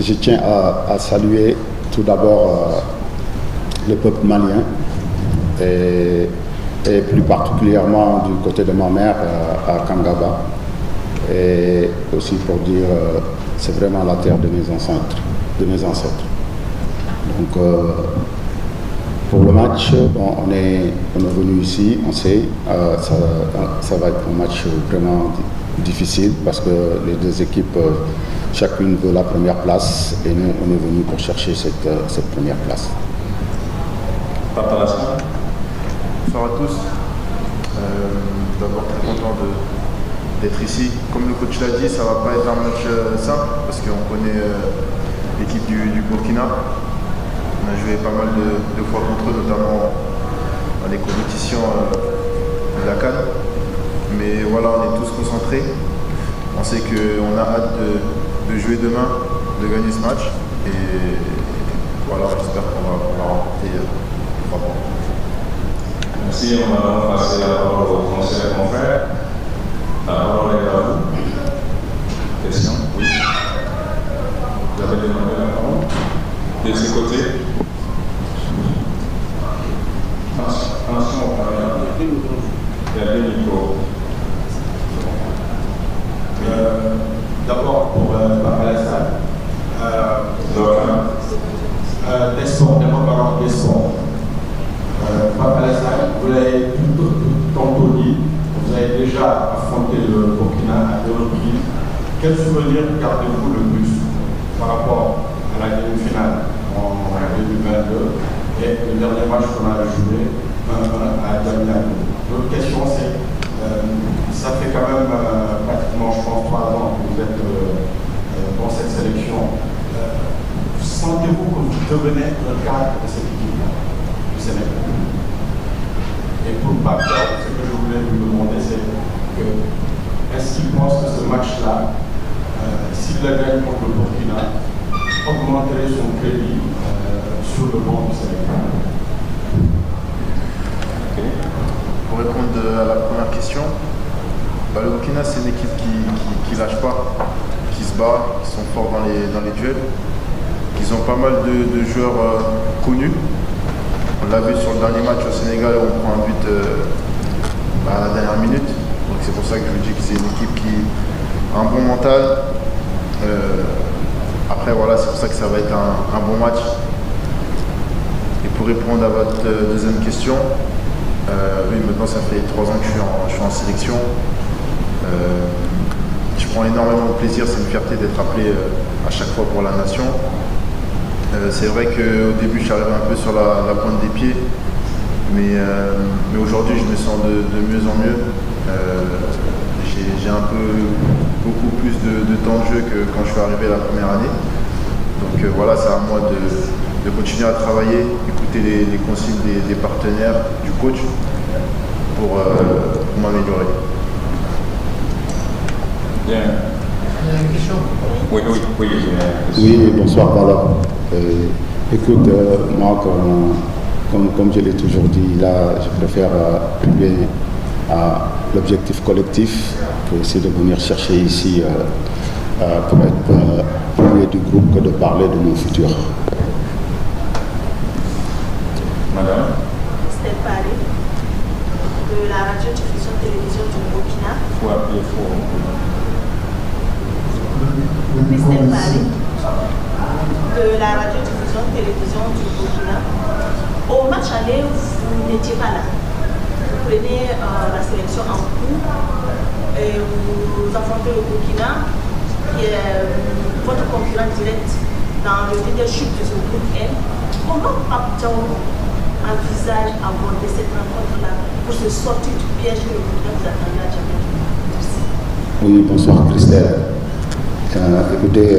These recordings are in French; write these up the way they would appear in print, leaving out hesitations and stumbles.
je tiens à saluer tout d'abord le peuple malien et plus particulièrement du côté de ma mère à Kangaba. Et aussi pour dire c'est vraiment la terre de mes ancêtres. Donc pour le match, bon, on est venu ici, on sait, ça va être un match vraiment difficile parce que les deux équipes, chacune veut la première place et nous on est venu pour chercher cette première place. Papa Lassana. Bonsoir à tous. D'abord très content d'être ici. Comme le coach l'a dit, ça ne va pas être un match simple parce qu'on connaît l'équipe du Burkina. On a joué pas mal de fois contre eux, notamment dans les compétitions de la CAN. Mais voilà, on est tous concentrés. On sait qu'on a hâte de jouer demain, de gagner ce match. Et voilà, j'espère qu'on va remporter 3 points. Merci, on va passer la parole au conseiller confrère. La parole est à vous. Question? Oui. Vous avez demandé la parole? De ce côté. Attention au caméra. Il y a deux micros. D'abord pour Papa Lassana. Des sports, d'abord des sports. Papa Lassana, vous l'avez tantôt dit, vous avez déjà affronté le Burkina à 2 reprises. Quel souvenir gardez-vous le plus par rapport à la demi-finale en 2022 et le dernier match qu'on a joué à Damiano? L'autre question, c'est ça fait quand même pratiquement, je pense, 3 ans que vous êtes dans cette sélection. Sentez-vous que vous devenez le cadre de cette équipe du Sénégal? Et pour le Pape, ce que je voulais vous demander, c'est que est-ce qu'il pense que ce match-là, s'il le gagne contre le Burkina, augmenterait son crédit sur le banc du Sénégal? Pour répondre à la première question, le Burkina c'est une équipe qui lâche pas, qui se bat, qui sont forts dans les duels. Ils ont pas mal de joueurs connus. On l'a vu sur le dernier match au Sénégal où on prend un but à la dernière minute. Donc c'est pour ça que je vous dis que c'est une équipe qui a un bon mental. Après voilà, c'est pour ça que ça va être un bon match. Et pour répondre à votre deuxième question, oui, maintenant ça fait 3 ans que je suis en sélection. Je prends énormément de plaisir, c'est une fierté d'être appelé à chaque fois pour la nation. C'est vrai qu'au début je suis arrivé un peu sur la pointe des pieds, mais aujourd'hui je me sens de mieux en mieux. J'ai un peu beaucoup plus de temps de jeu que quand je suis arrivé la première année. Donc voilà, c'est à moi de continuer à travailler, écouter les consignes des partenaires, du coach pour m'améliorer. Bien. Il y a une question? Oui, bonsoir, voilà. Écoute, moi, comme je l'ai toujours dit, là, je préfère priver à l'objectif collectif que c'est de venir chercher ici pour être premier du groupe que de parler de mon futur. Madame. Estelle Paris, de la radio-diffusion télévision du Burkina. Il faut appeler fort. Estelle Paris, de la radio-diffusion télévision du Burkina. Au match aller, vous n'étiez pas là. Vous prenez la sélection en cours et vous affrontez le Burkina, qui est votre concurrent direct dans le leadership de ce groupe N. Comment Pape Thiaw envisage aborder cette rencontre-là pour se sortir du piège que le Burkina vous attendait à Djamena? Oui, bonsoir Christelle. Écoutez,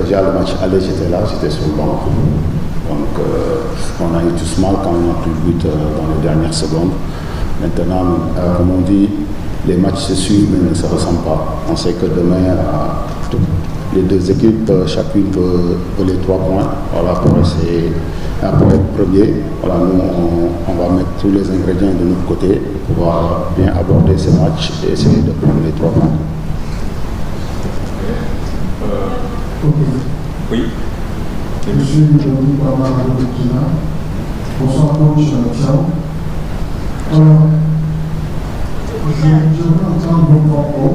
déjà le match aller, j'étais là, j'étais sur le banc. Donc on a eu tous mal quand on a pris le but dans les dernières secondes. Maintenant, comme on dit, les matchs se suivent mais ne se ressemblent pas. On sait que demain, les deux équipes, chacune veut les 3 points. Voilà, pour être premier. Voilà, nous, on va mettre tous les ingrédients de notre côté pour pouvoir bien aborder ce match et essayer de prendre les 3 points. Oui. Monsieur Denis Bamara de Burkina. Bonsoir, coach Thiago. Je voudrais entendre vos propos,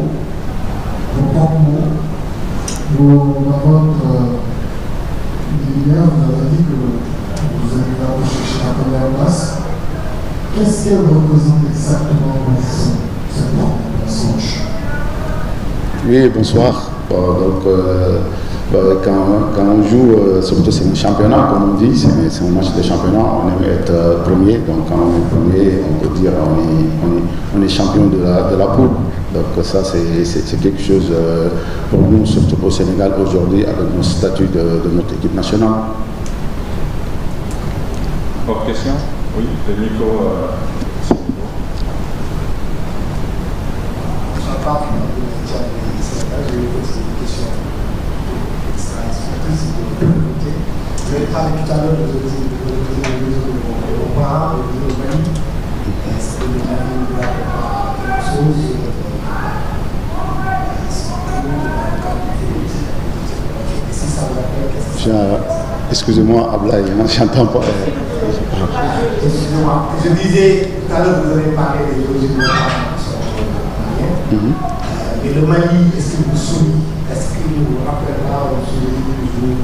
dans votre hier, vous avez dit que vous avez là pour chercher la première place. Qu'est-ce qu'elle représente exactement au fond, cette première place, coach? Oui, bonsoir. Quand on joue, surtout c'est un championnat, comme on dit, c'est un match de championnat, on aime être premier. Donc quand on est premier, on peut dire on est champion de la poule. Donc ça c'est quelque chose pour nous, surtout au Sénégal aujourd'hui, avec le statut de notre équipe nationale. Autre question? Oui, le micro. Vous avez parlé tout à l'heure de Obama, de Mali. Est-ce que le Mali doit préparer quelque chose? Si ça vous appelle, qu'est-ce que ça? Excusez-moi, Ablaï, j'entends pas. Excusez-moi. Je disais, tout à l'heure, vous avez parlé des origines qui sont maliennes. Mais le Mali, est-ce que vous souvenez? Est-ce que vous vous rappelez là, on se dit que vous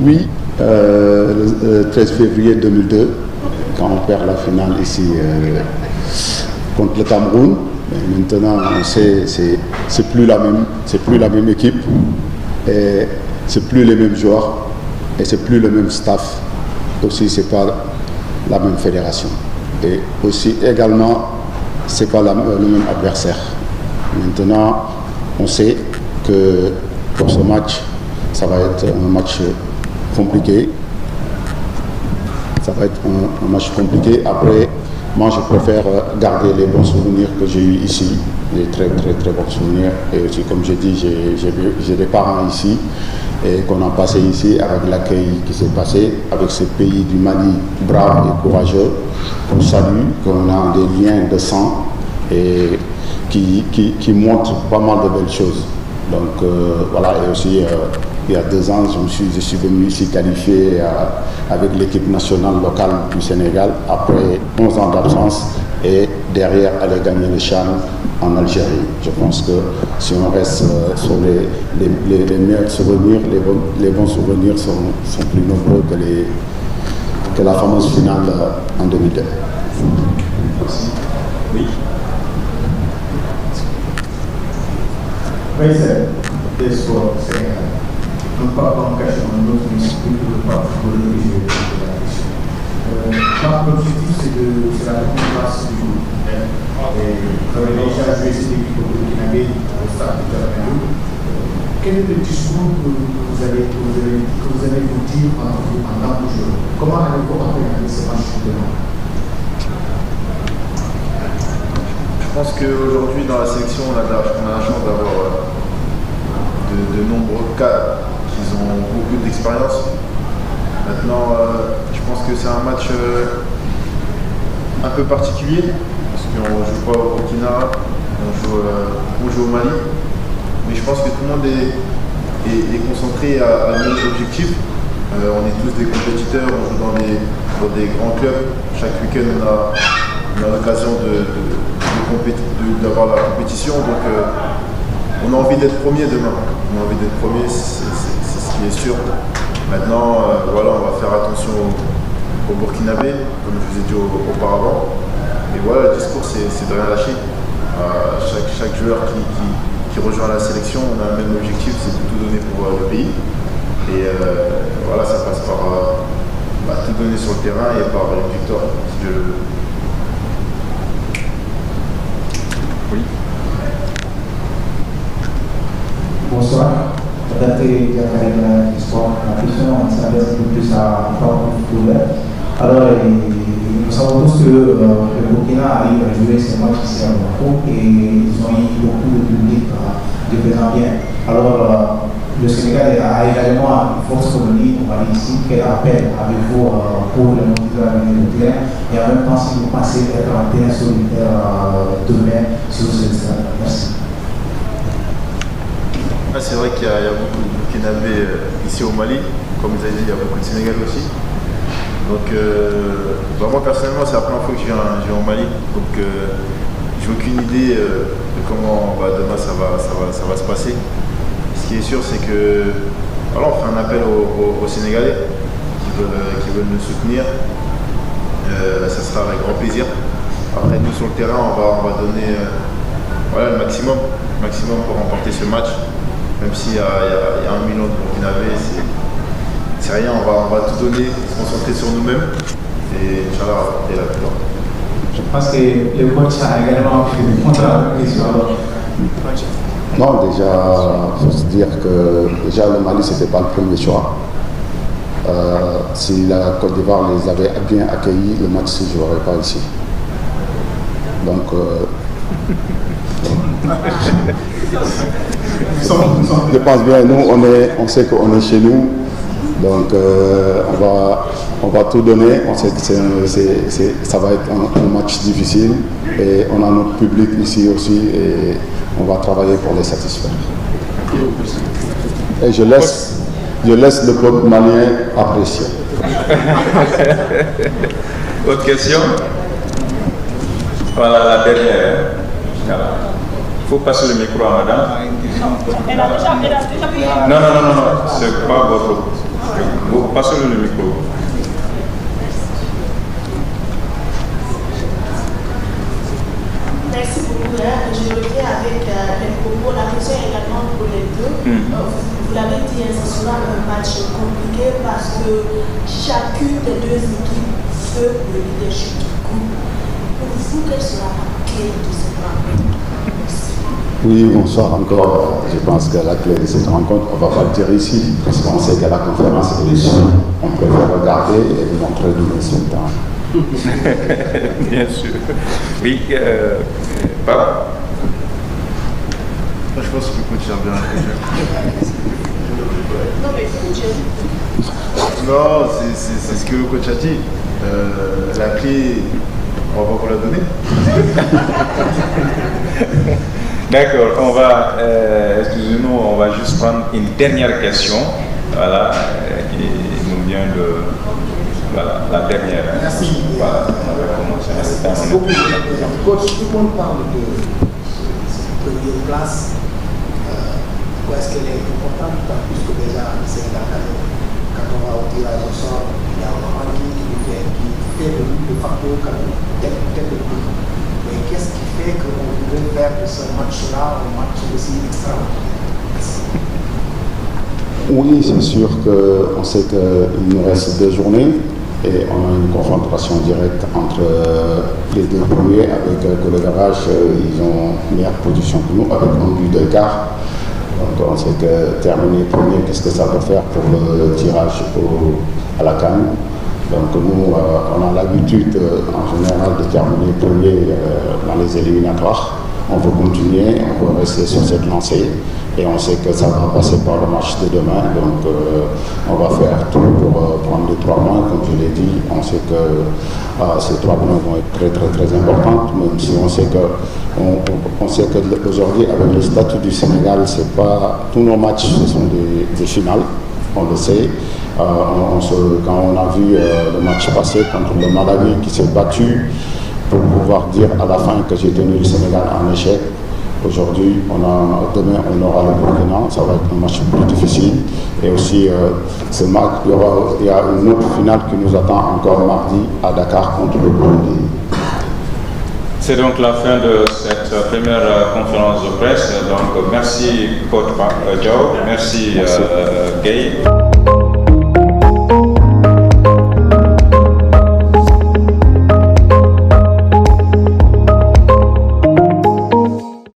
Oui, le 13 février 2002, quand on perd la finale ici contre le Cameroun. Mais maintenant, on sait, c'est plus la même équipe, et c'est plus les mêmes joueurs, et c'est plus le même staff. Aussi, c'est pas la même fédération, et aussi également, c'est pas le même adversaire. Maintenant, on sait que pour ce match, ça va être un match compliqué. Ça va être un match compliqué. Après, moi, je préfère garder les bons souvenirs que j'ai eus ici, les très bons souvenirs. Et aussi, comme j'ai dit, j'ai des parents ici et qu'on a passé ici avec l'accueil qui s'est passé avec ce pays du Mali brave et courageux qu'on salue, qu'on a des liens de sang et qui montrent pas mal de belles choses. Donc voilà, et aussi il y a 2 ans, je suis venu ici qualifié avec l'équipe nationale locale du Sénégal après 11 ans d'absence et derrière aller gagner le CHAN en Algérie. Je pense que si on reste sur les meilleurs souvenirs, les bons souvenirs sont plus nombreux que la fameuse finale en 2002. Merci. Oui. Oui, c'est des sports sénégalais. Non pas comme cachant un autre, mais plutôt le pas footballeur que je vais poser la question. L'objectif, c'est la première place du jour. Et vous avez déjà joué cette équipe au Burkinabé au stade de Terre-Médou. Quel est le discours que vous allez vous dire pendant le jeu? Comment allez-vous appréhender ce match de demain? Je pense qu'aujourd'hui, dans la sélection, on a la chance d'avoir de nombreux cadres qui ont beaucoup d'expérience. Maintenant, je pense que c'est un match un peu particulier, parce qu'on ne joue pas au Burkina, on joue au Mali. Mais je pense que tout le monde est concentré à le même objectif. On est tous des compétiteurs, on joue dans des grands clubs. Chaque week-end, on a l'occasion d'avoir la compétition. Donc, on a envie d'être premier demain. On a envie d'être premier, c'est ce qui est sûr. Maintenant, voilà, on va faire attention au Burkinabé, comme je vous ai dit auparavant. Et voilà, le discours, c'est de rien lâcher. Chaque joueur qui rejoint la sélection, on a le même objectif, c'est de tout donner pour le pays. Et voilà, ça passe par tout donner sur le terrain et par une victoire, si Dieu le veut. Oui. Bonsoir. D'après la question, on s'adresse un peu plus à Papa Footballeur. Alors, nous savons tous que le Burkina arrive à jouer ces matchs ici à Bamako et ils ont eu beaucoup de public de faisant bien. Alors, le Sénégal a également une force colonie pour aller ici. Quel appel avez-vous pour le motiver à venir au terrain? Et en même temps, si vous pensez être en terrain solitaire demain sur ce stade? Merci. C'est vrai qu'il y a beaucoup de Burkinabés ici au Mali. Comme vous avez dit, il y a beaucoup de Sénégalais aussi. Donc, moi personnellement, c'est la première fois que je viens au Mali. Donc, j'ai aucune idée de comment demain ça va se passer. Ce qui est sûr, c'est que voilà, on fait un appel aux Sénégalais qui veulent nous soutenir. Ça sera avec grand plaisir. Après, nous sur le terrain, on va donner le maximum pour remporter ce match. Même s'il y a 1 million de Burkinabés, c'est rien, on va tout donner, se concentrer sur nous-mêmes et Inch'Allah remporter la victoire. Je pense que le coach a également répondre à la question. Non, déjà, il faut se dire que déjà le Mali, ce n'était pas le premier choix. Si la Côte d'Ivoire les avait bien accueillis, le match ne se jouerait pas ici. Donc, je pense bien, nous, on sait qu'on est chez nous, donc on va tout donner. On sait que ça va être un match difficile et on a notre public ici aussi et on va travailler pour les satisfaire. Et je laisse le peuple malien apprécier. Autre question? Voilà la dernière. Voilà. Il faut passer le micro à madame. Elle a déjà pris. Non, c'est pas votre. Vous passez le micro. Merci beaucoup. Je reviens avec les propos. La question est également pour les deux. Vous l'avez dit, ce sera un match compliqué parce que chacune des deux équipes veut le leadership du groupe. Pour vous, quelle sera la clé de cette rencontre? Oui, bonsoir encore. Je pense que la clé de cette rencontre, on va pas le dire ici, parce qu'on sait qu'à la conférence est ici. On préfère regarder et vous montrer du résultat. Bien sûr. Oui, pas. Je pense que le coach a bien répondu. Non, mais Non, c'est ce que le coach a dit. La clé, on va pas vous la donner. D'accord, on va, excusez-nous, on va juste prendre une dernière question, voilà, qui nous vient de, voilà, la dernière. Merci. Voilà, on va commencer. Merci beaucoup. Coach, tout le monde parle de cette première place. Pourquoi est-ce qu'elle est importante? D'autant plus que déjà, c'est quand on va au tirage au sort, il y a un moment qui fait de facto quand même tête de groupe. Mais qu'est-ce qui fait qu'on voudrait faire de ce match-là un match aussi extraordinaire? Oui, c'est sûr qu'on sait qu'il nous reste 2 journées et on a une confrontation directe entre les 2 premiers avec le garage. Ils ont une meilleure position que nous avec un but d'écart. Donc on sait que terminer premier, qu'est-ce que ça peut faire pour le tirage à la CAN. Donc nous, on a l'habitude en général de terminer premier dans les éliminatoires. On veut continuer, on veut rester sur cette lancée et on sait que ça va passer par le match de demain. Donc on va faire tout pour prendre les 3 points. Comme je l'ai dit, on sait que ces 3 points vont être très très très importants, même si on sait que aujourd'hui avec le statut du Sénégal, c'est pas tous nos matchs, ce sont des finales, on le sait. Quand on a vu le match passé contre le Malawi qui s'est battu pour pouvoir dire à la fin que j'ai tenu le Sénégal en échec, aujourd'hui, demain on aura le Burkina, ça va être un match plus difficile. Et aussi, ce match, il y a une autre finale qui nous attend encore mardi à Dakar contre le Burundi. C'est donc la fin de cette première conférence de presse. Donc merci coach Joe, merci Gay.